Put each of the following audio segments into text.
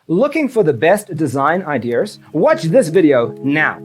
Looking for the best design ideas? Watch this video now.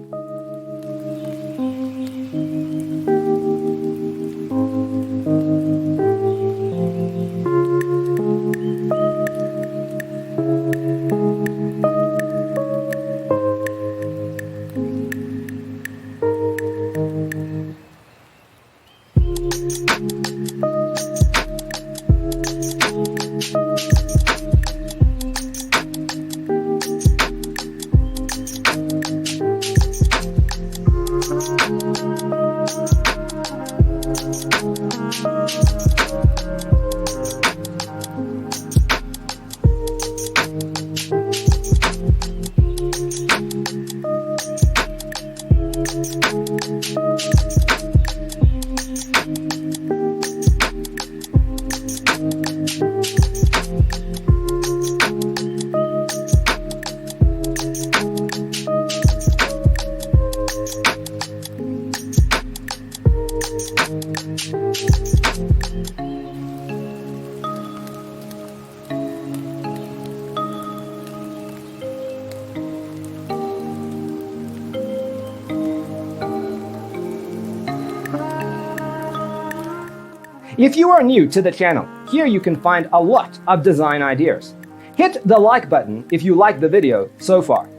If you are new to the channel, here you can find a lot of design ideas. Hit the like button if you like the video so far.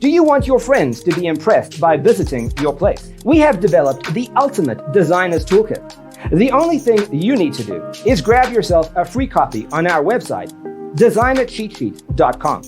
Do you want your friends to be impressed by visiting your place? We have developed the ultimate designer's toolkit. The only thing you need to do is grab yourself a free copy on our website, designercheatsheet.com.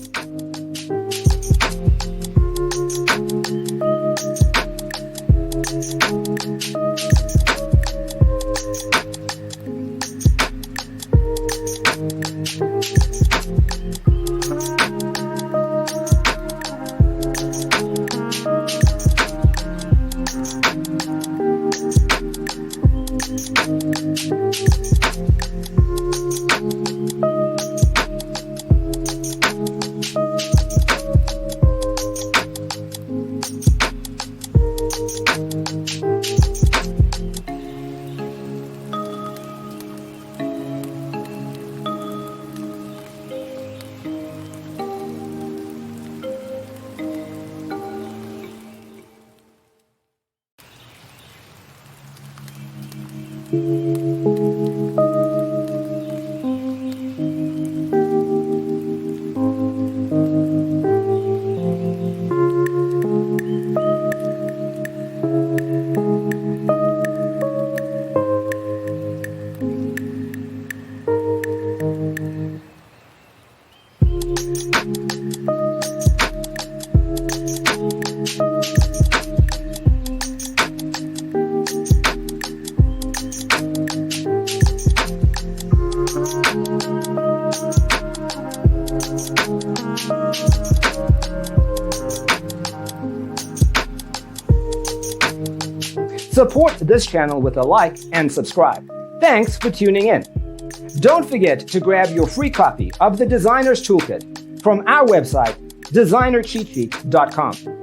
Support this channel with a like and subscribe. Thanks for tuning in. Don't forget to grab your free copy of the Designer's Toolkit from our website, designercheatsheet.com.